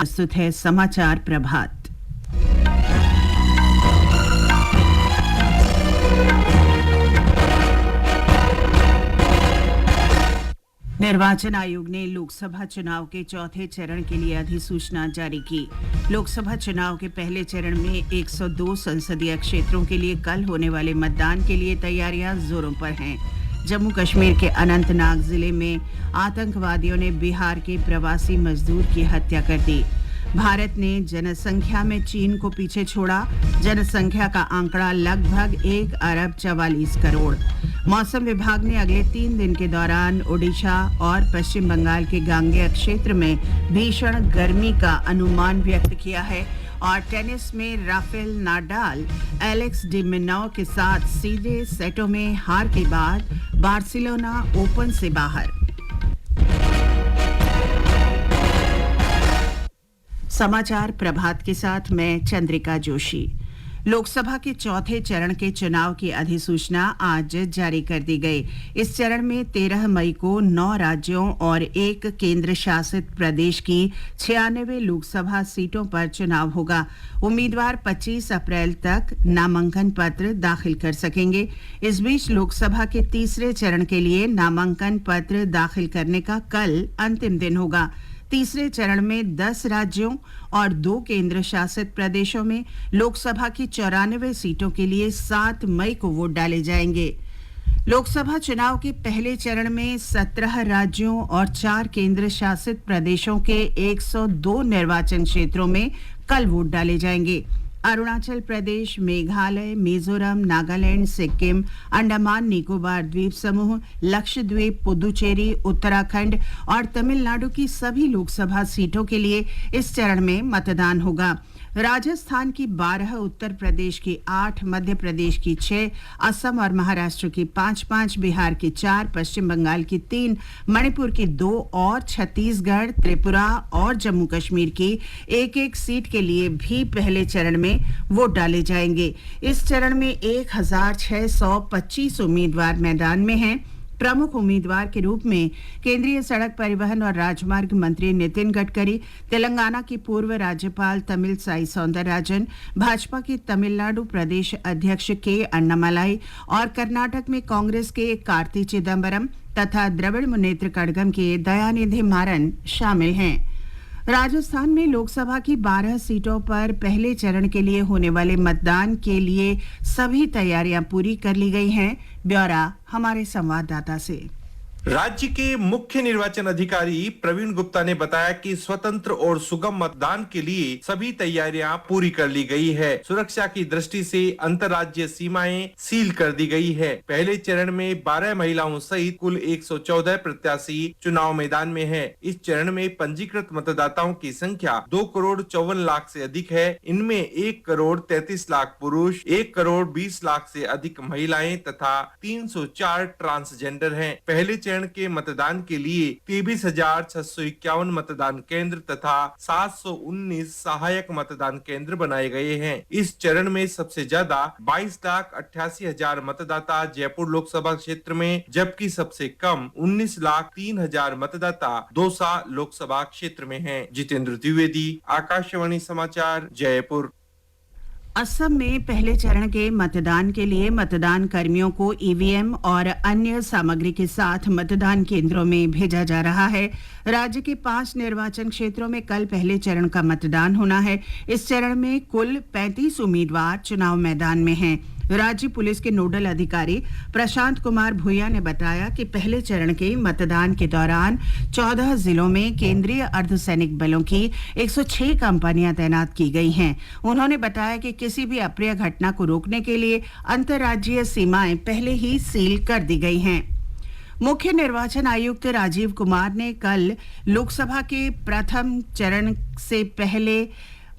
प्रस्तुत है समाचार प्रभात। निर्वाचन आयोग ने लोकसभा चुनाव के चौथे चरण के लिए अधिसूचना जारी की। लोकसभा चुनाव के पहले चरण में 102 संसदीय क्षेत्रों के लिए कल होने वाले मतदान के लिए तैयारियां जोरों पर हैं। जम्मू कश्मीर के अनंतनाग जिले में आतंकवादियों ने बिहार के प्रवासी मजदूर की हत्या कर दी। भारत ने जनसंख्या में चीन को पीछे छोड़ा। जनसंख्या का आंकड़ा लगभग 1 अरब 44 करोड़। मौसम विभाग ने अगले 3 दिन के दौरान ओडिशा और पश्चिम बंगाल के गांगेय क्षेत्र में भीषण गर्मी का अनुमान व्यक्त किया है। और टेनिस में राफेल नाडाल एलेक्स डी मिनाउ के साथ सीधे सेटों में हार के बाद बार्सिलोना ओपन से बाहर। समाचार प्रभात के साथ मैं चंद्रिका जोशी। लोकसभा के चौथे चरण के चुनाव की अधिसूचना आज जारी कर दी गई। इस चरण में 13 मई को 9 राज्यों और 1 केंद्र शासित प्रदेश की 96 लोकसभा सीटों पर चुनाव होगा। उम्मीदवार 25 अप्रैल तक नामांकन पत्र दाखिल कर सकेंगे। इस बीच लोकसभा के तीसरे चरण के लिए नामांकन पत्र दाखिल करने का कल अंतिम दिन होगा। तीसरे चरण में 10 राज्यों और 2 केंद्र शासित प्रदेशों में लोकसभा की 94 सीटों के लिए 7 मई को वोट डाले जाएंगे। लोकसभा चुनाव के पहले चरण में 17 राज्यों और 4 केंद्र शासित प्रदेशों के 102 निर्वाचन क्षेत्रों में कल वोट डाले जाएंगे। अरुणाचल प्रदेश, मेघालय, मिजोरम, नागालैंड, सिक्किम, अंडमान निकोबार द्वीप समूह, लक्षद्वीप, पुदुचेरी, उत्तराखंड और तमिलनाडु की सभी लोकसभा सीटों के लिए इस चरण में मतदान होगा। राजस्थान की 12, उत्तर प्रदेश की 8, मध्य प्रदेश की 6, असम और महाराष्ट्र की 5, बिहार की 4, पश्चिम बंगाल की 3, मणिपुर की 2 और छत्तीसगढ़, त्रिपुरा और जम्मू कश्मीर की 1 सीट के लिए भी पहले चरण में वोट डाले जाएंगे। इस चरण में 1625 उम्मीदवार मैदान में हैं। प्रमुख उम्मीदवार के रूप में केंद्रीय सड़क परिवहन और राजमार्ग मंत्री नितिन गडकरी, तेलंगाना की पूर्व राज्यपाल तमिलसाई सौंदरराजन, भाजपा के तमिलनाडु प्रदेश अध्यक्ष के अन्नामलाई और कर्नाटक में कांग्रेस के कार्ति चिदंबरम तथा द्रविड़ मुनेत्र कड़गम के दयानिधि मारन शामिल हैं। राजस्थान में लोकसभा की 12 सीटों पर पहले चरण के लिए होने वाले मतदान के लिए सभी तैयारियां पूरी कर ली गई हैं। ब्यौरा हमारे संवाददाता से। राज्य के मुख्य निर्वाचन अधिकारी प्रवीण गुप्ता ने बताया कि स्वतंत्र और सुगम मतदान के लिए सभी तैयारियां पूरी कर ली गई है। सुरक्षा की दृष्टि से अंतर्राज्यीय सीमाएं सील कर दी गई है। पहले चरण में 12 महिलाओं सहित कुल 114 प्रत्याशी चुनाव मैदान में है। इस चरण में पंजीकृत मतदाताओं की संख्या 2 करोड़ 54 लाख से अधिक है। इनमें 1 करोड़ 33 लाख पुरुष, 1 करोड़ 20 लाख से अधिक महिलाएं तथा 304 ट्रांसजेंडर हैं। पहले चरण के मतदान के लिए 23,651 मतदान केंद्र तथा 719 सहायक मतदान केंद्र बनाए गए हैं। इस चरण में सबसे ज्यादा 22,88,000 मतदाता जयपुर लोकसभा क्षेत्र में, जबकि सबसे कम 19,03,000 मतदाता दौसा लोकसभा क्षेत्र में हैं। जितेंद्र द्विवेदी, आकाशवाणी समाचार, जयपुर। असम में पहले चरण के मतदान के लिए मतदान कर्मियों को ईवीएम और अन्य सामग्री के साथ मतदान केंद्रों में भेजा जा रहा है। राज्य के 5 निर्वाचन क्षेत्रों में कल पहले चरण का मतदान होना है। इस चरण में कुल 35 उम्मीदवार चुनाव मैदान में हैं। राज्य पुलिस के नोडल अधिकारी प्रशांत कुमार भूया ने बताया कि पहले चरण के मतदान के दौरान 14 जिलों में केंद्रीय अर्धसैनिक बलों की 106 कंपनियां तैनात की गई हैं। उन्होंने बताया कि किसी भी अप्रिय घटना को रोकने के लिए अंतर्राज्यीय सीमाएं पहले ही सील कर दी गई हैं। मुख्य निर्वाचन आयुक्त राजीव कुमार ने कल लोकसभा के प्रथम चरण से पहले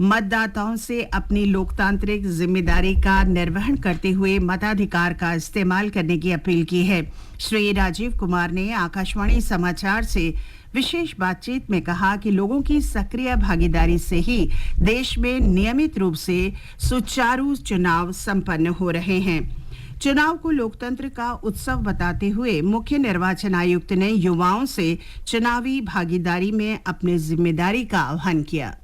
मतदाताओं से अपनी लोकतांत्रिक जिम्मेदारी का निर्वहन करते हुए मताधिकार का इस्तेमाल करने की अपील की है। श्री राजीव कुमार ने आकाशवाणी समाचार से विशेष बातचीत में कहा कि लोगों की सक्रिय भागीदारी से ही देश में नियमित रूप से सुचारू चुनाव संपन्न हो रहे हैं। चुनाव को लोकतंत्र का उत्सव बताते हुए मुख्य निर्वाचन आयुक्त ने युवाओं से चुनावी भागीदारी में अपनी जिम्मेदारी का आह्वान किया।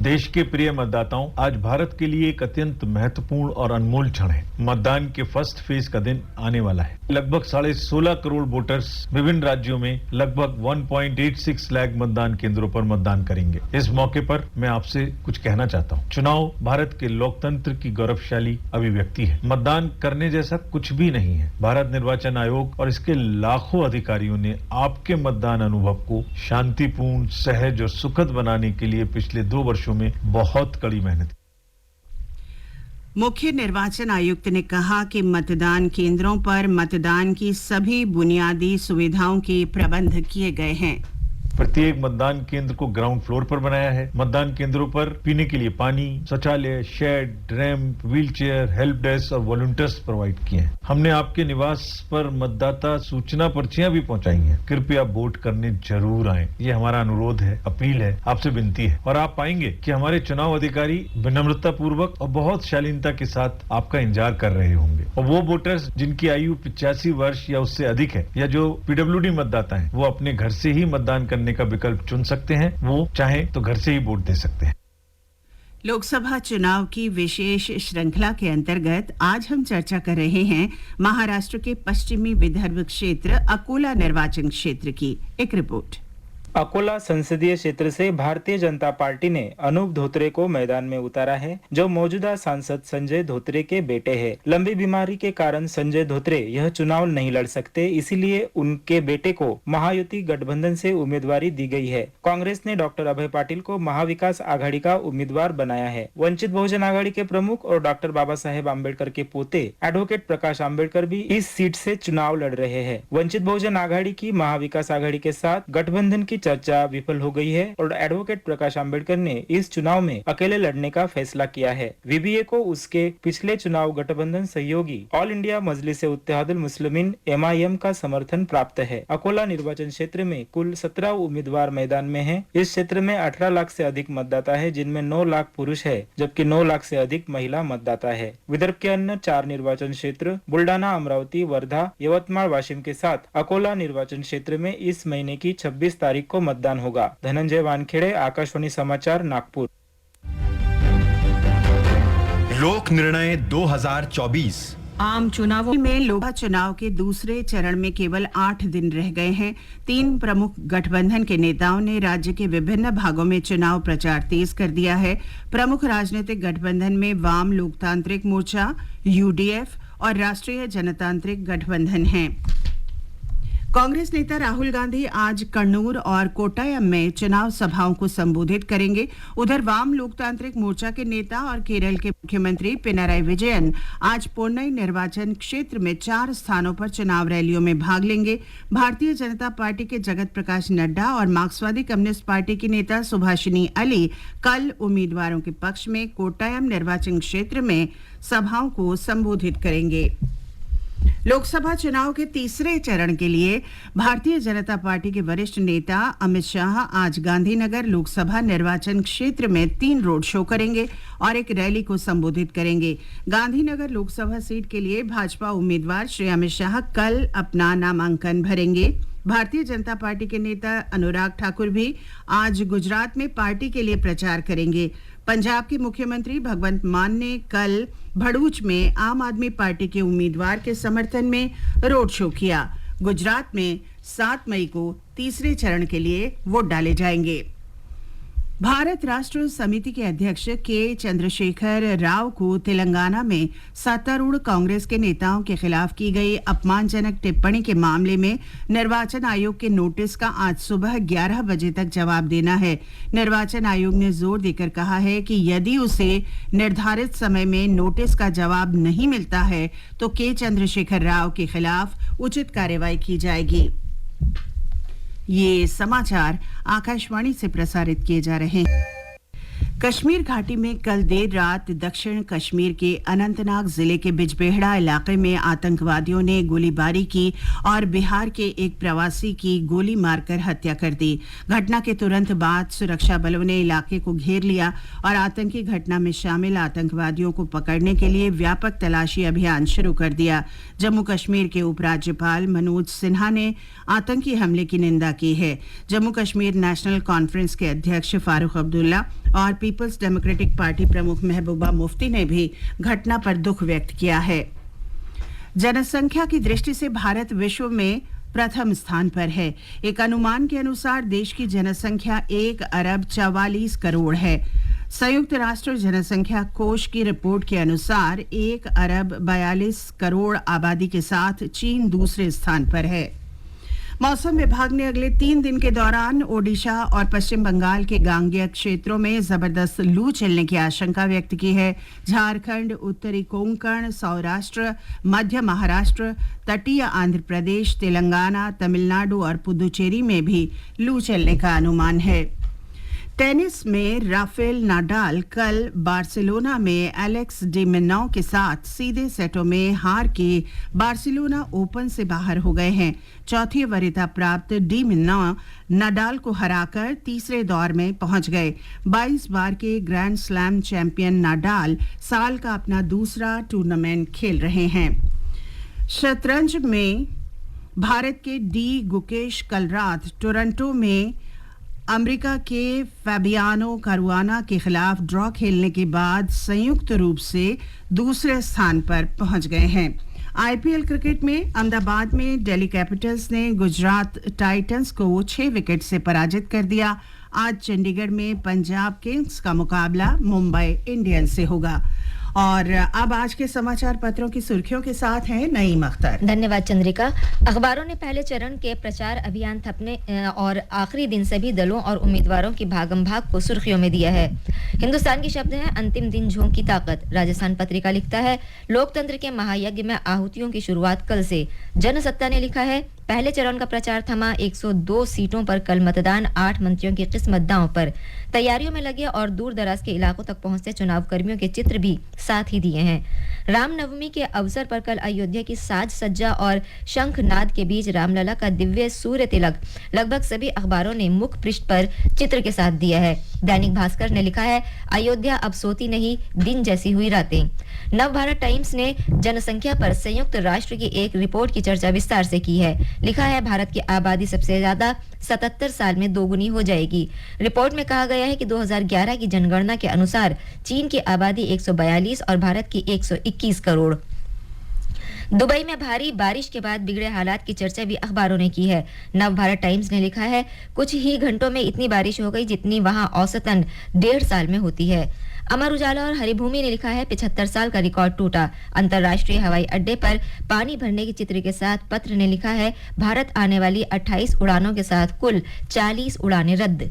देश के प्रिय मतदाताओं, आज भारत के लिए एक अत्यंत महत्वपूर्ण और अनमोल क्षण है। मतदान के फर्स्ट फेज का दिन आने वाला है। लगभग 16.5 करोड़ वोटर्स विभिन्न राज्यों में लगभग 1.86 लाख मतदान केंद्रों पर मतदान करेंगे। इस मौके पर मैं आपसे कुछ कहना चाहता हूँ। चुनाव भारत के लोकतंत्र की गौरवशाली अभिव्यक्ति है। मतदान करने जैसा कुछ भी नहीं है। भारत निर्वाचन आयोग और इसके लाखों अधिकारियों ने आपके मतदान अनुभव को शांतिपूर्ण, सहज और सुखद बनाने के लिए पिछले 2 वर्षों में बहुत कड़ी मेहनत। मुख्य निर्वाचन आयुक्त ने कहा कि मतदान केंद्रों पर मतदान की सभी बुनियादी सुविधाओं के प्रबंध किए गए हैं। प्रत्येक मतदान केंद्र को ग्राउंड फ्लोर पर बनाया है। मतदान केंद्रों पर पीने के लिए पानी, शौचालय, shed, ramp, wheelchair, help desk और वॉलंटियर्स प्रोवाइड किए हैं। हमने आपके निवास पर मतदाता सूचना पर्चियां भी पहुंचाई हैं। कृपया वोट करने जरूर आएं। ये हमारा अनुरोध है, अपील है, आपसे विनती है। और आप पाएंगे कि हमारे चुनाव अधिकारी विनम्रता पूर्वक और बहुत शालीनता के साथ आपका इंतजार कर रहे होंगे। और वो वोटर्स जिनकी आयु 85 वर्ष या उससे अधिक है, या जो पीडब्ल्यूडी मतदाता हैं, वो अपने घर से ही मतदान करने का विकल्प चुन सकते हैं। वो चाहे तो घर से ही वोट दे सकते हैं। लोकसभा चुनाव की विशेष श्रृंखला के अंतर्गत आज हम चर्चा कर रहे हैं महाराष्ट्र के पश्चिमी विदर्भ क्षेत्र अकोला निर्वाचन क्षेत्र की एक रिपोर्ट। अकोला संसदीय क्षेत्र से भारतीय जनता पार्टी ने अनूप धोत्रे को मैदान में उतारा है, जो मौजूदा सांसद संजय धोत्रे के बेटे हैं। लंबी बीमारी के कारण संजय धोत्रे यह चुनाव नहीं लड़ सकते, इसीलिए उनके बेटे को महायुति गठबंधन से उम्मीदवारी दी गई है। कांग्रेस ने डॉक्टर अभय पाटिल को महाविकास आघाड़ी का उम्मीदवार बनाया है। वंचित बहुजन आघाड़ी के प्रमुख और डॉक्टर बाबा साहेब आम्बेडकर के पोते एडवोकेट प्रकाश आम्बेडकर भी इस सीट से चुनाव लड़ रहे हैं। वंचित बहुजन आघाड़ी की महाविकास आघाड़ी के साथ गठबंधन की चर्चा विफल हो गई है और एडवोकेट प्रकाश आम्बेडकर ने इस चुनाव में अकेले लड़ने का फैसला किया है। वीबीए को उसके पिछले चुनाव गठबंधन सहयोगी ऑल इंडिया मजलिस इत्तेहादुल मुस्लिमीन MIM का समर्थन प्राप्त है। अकोला निर्वाचन क्षेत्र में कुल 17 उम्मीदवार मैदान में हैं। इस क्षेत्र में 18 लाख से अधिक मतदाता है, जिनमें 9 लाख पुरुष है, जबकि 9 लाख से अधिक महिला मतदाता है। विदर्भ के अन्य 4 निर्वाचन क्षेत्र बुल्डाना, अमरावती, वर्धा, यवतमाळ, वाशिम के साथ अकोला निर्वाचन क्षेत्र में इस महीने की 26 तारीख को मतदान होगा। धनंजय वानखेड़े, आकाशवाणी समाचार, नागपुर। लोक निर्णय 2024 आम चुनावों में लोकसभा चुनाव के दूसरे चरण में केवल 8 दिन रह गए हैं। 3 प्रमुख गठबंधन के नेताओं ने राज्य के विभिन्न भागों में चुनाव प्रचार तेज कर दिया है। प्रमुख राजनीतिक गठबंधन में वाम लोकतांत्रिक मोर्चा, UDF और राष्ट्रीय जनतांत्रिक गठबंधन हैं। कांग्रेस नेता राहुल गांधी आज कन्नूर और कोट्टायम में चुनाव सभाओं को संबोधित करेंगे। उधर वाम लोकतांत्रिक मोर्चा के नेता और केरल के मुख्यमंत्री पिनाराई विजयन आज पोन्नई निर्वाचन क्षेत्र में 4 स्थानों पर चुनाव रैलियों में भाग लेंगे। भारतीय जनता पार्टी के जगत प्रकाश नड्डा और मार्क्सवादी कम्युनिस्ट पार्टी की नेता सुभाषिनी अली कल उम्मीदवारों के पक्ष में कोट्टायम निर्वाचन क्षेत्र में सभाओं को संबोधित करेंगे। लोकसभा चुनाव के तीसरे चरण के लिए भारतीय जनता पार्टी के वरिष्ठ नेता अमित शाह आज गांधीनगर लोकसभा निर्वाचन क्षेत्र में 3 रोड शो करेंगे और एक रैली को संबोधित करेंगे। गांधीनगर लोकसभा सीट के लिए भाजपा उम्मीदवार श्री अमित शाह कल अपना नामांकन भरेंगे। भारतीय जनता पार्टी के नेता अनुराग ठाकुर भी आज गुजरात में पार्टी के लिए प्रचार करेंगे। पंजाब के मुख्यमंत्री भगवंत मान ने कल भड़ूच में आम आदमी पार्टी के उम्मीदवार के समर्थन में रोड शो किया। गुजरात में 7 मई को तीसरे चरण के लिए वोट डाले जाएंगे। भारत राष्ट्र समिति के अध्यक्ष के चंद्रशेखर राव को तेलंगाना में सत्तारूढ़ कांग्रेस के नेताओं के खिलाफ की गई अपमानजनक टिप्पणी के मामले में निर्वाचन आयोग के नोटिस का आज सुबह 11 बजे तक जवाब देना है। निर्वाचन आयोग ने जोर देकर कहा है कि यदि उसे निर्धारित समय में नोटिस का जवाब नहीं मिलता है तो के चंद्रशेखर राव के खिलाफ उचित कार्रवाई की जाएगी। ये समाचार आकाशवाणी से प्रसारित किए जा रहे हैं। कश्मीर घाटी में कल देर रात दक्षिण कश्मीर के अनंतनाग जिले के बिजबेहड़ा इलाके में आतंकवादियों ने गोलीबारी की और बिहार के एक प्रवासी की गोली मारकर हत्या कर दी। घटना के तुरंत बाद सुरक्षा बलों ने इलाके को घेर लिया और आतंकी घटना में शामिल आतंकवादियों को पकड़ने के लिए व्यापक तलाशी अभियान शुरू कर दिया। जम्मू कश्मीर के उपराज्यपाल मनोज सिन्हा ने आतंकी हमले की निंदा की है। जम्मू कश्मीर नेशनल कॉन्फ्रेंस के अध्यक्ष फारूक अब्दुल्ला और पीपल्स डेमोक्रेटिक पार्टी प्रमुख महबूबा मुफ्ती ने भी घटना पर दुख व्यक्त किया है। जनसंख्या की दृष्टि से भारत विश्व में प्रथम स्थान पर है। एक अनुमान के अनुसार देश की जनसंख्या 1,44 करोड़ है। संयुक्त राष्ट्र जनसंख्या कोष की रिपोर्ट के अनुसार 1,42 करोड़ आबादी के साथ चीन दूसरे स्थान पर है। मौसम विभाग ने अगले 3 दिन के दौरान ओडिशा और पश्चिम बंगाल के गांगेय क्षेत्रों में जबरदस्त लू चलने की आशंका व्यक्त की है। झारखंड, उत्तरी कोंकण, सौराष्ट्र, मध्य महाराष्ट्र, तटीय आंध्र प्रदेश, तेलंगाना, तमिलनाडु और पुदुचेरी में भी लू चलने का अनुमान है। टेनिस में राफेल नाडाल कल बार्सिलोना में एलेक्स डी मिनाउ के साथ सीधे सेटों में हार के बार्सिलोना ओपन से बाहर हो गए हैं। चौथी वरीयता प्राप्त डी मिनाउ नाडाल को हराकर तीसरे दौर में पहुंच गए। 22 बार के ग्रैंड स्लैम चैंपियन नाडाल साल का अपना दूसरा टूर्नामेंट खेल रहे हैं। शतरंज में भारत के डी गुकेश कल रात टोरंटो में अमेरिका के फैबियानो कारुआना के खिलाफ ड्रॉ खेलने के बाद संयुक्त रूप से दूसरे स्थान पर पहुंच गए हैं। आईपीएल क्रिकेट में अहमदाबाद में दिल्ली कैपिटल्स ने गुजरात टाइटंस को 6 विकेट से पराजित कर दिया। आज चंडीगढ़ में पंजाब किंग्स का मुकाबला मुंबई इंडियंस से होगा। और अब आज के समाचार पत्रों की सुर्खियों के साथ हैं नईम अख्तर। धन्यवाद चंद्रिका। अखबारों ने पहले चरण के प्रचार अभियान थपने और आखिरी दिन सभी दलों और उम्मीदवारों की भागम भाग को सुर्खियों में दिया है। हिंदुस्तान के शब्द हैं अंतिम दिन झोंकी ताकत। राजस्थान पत्रिका लिखता है लोकतंत्र के महायज्ञ में आहूतियों की शुरुआत कल से। जनसत्ता ने लिखा है पहले चरण का प्रचार थमा, 102 सीटों पर कल मतदान, 8 मंत्रियों की किस्मत दांव पर। तैयारियों में लगे और दूर दराज के इलाकों तक पहुंचते चुनाव कर्मियों के चित्र भी साथ ही दिए हैं। रामनवमी के अवसर पर कल अयोध्या की साज सज्जा और शंखनाद के बीच रामलला का दिव्य सूर्य तिलक लगभग सभी अखबारों ने मुख पृष्ठ पर चित्र के साथ दिया है। दैनिक भास्कर ने लिखा है अयोध्या अब सोती नहीं, दिन जैसी हुई रातें। नवभारत टाइम्स ने जनसंख्या पर संयुक्त राष्ट्र की एक रिपोर्ट की चर्चा विस्तार से की है। लिखा है भारत की आबादी सबसे ज्यादा 77 साल में दोगुनी हो जाएगी। रिपोर्ट में कहा गया है कि 2011 की जनगणना के अनुसार चीन की आबादी 142 और भारत की 121 करोड़। दुबई में भारी बारिश के बाद बिगड़े हालात की चर्चा भी अखबारों ने की है। नवभारत टाइम्स ने लिखा है कुछ ही घंटों में इतनी बारिश हो गई जितनी वहां औसतन 1.5 साल में होती है। अमर उजाला और हरिभूमि ने लिखा है 75 साल का रिकॉर्ड टूटा। अंतर्राष्ट्रीय हवाई अड्डे पर पानी भरने के चित्र के साथ पत्र ने लिखा है भारत आने वाली 28 उड़ानों के साथ कुल 40 उड़ानें रद्द।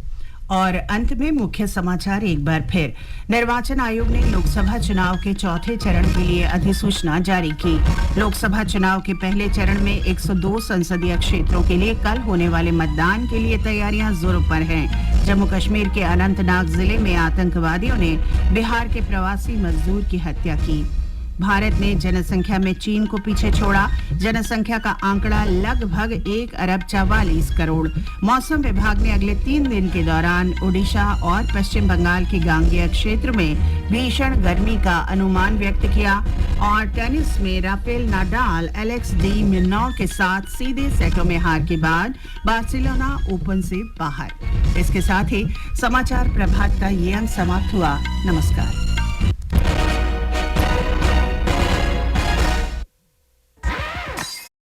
और अंत में मुख्य समाचार एक बार फिर। निर्वाचन आयोग ने लोकसभा चुनाव के चौथे चरण के लिए अधिसूचना जारी की। लोकसभा चुनाव के पहले चरण में 102 संसदीय क्षेत्रों के लिए कल होने वाले मतदान के लिए तैयारियां जोरों पर हैं। जम्मू कश्मीर के अनंतनाग जिले में आतंकवादियों ने बिहार के प्रवासी मजदूर की हत्या की। भारत ने जनसंख्या में चीन को पीछे छोड़ा। जनसंख्या का आंकड़ा लगभग 1,44 करोड़। मौसम विभाग ने अगले 3 दिन के दौरान ओडिशा और पश्चिम बंगाल के गांगेय क्षेत्र में भीषण गर्मी का अनुमान व्यक्त किया। और टेनिस में राफेल नाडाल एलेक्स डी मिनाउ के साथ सीधे सेटों में हार के बाद बार्सिलोना ओपन से बाहर। इसके साथ ही समाचार प्रभात का ये अंक समाप्त हुआ। नमस्कार।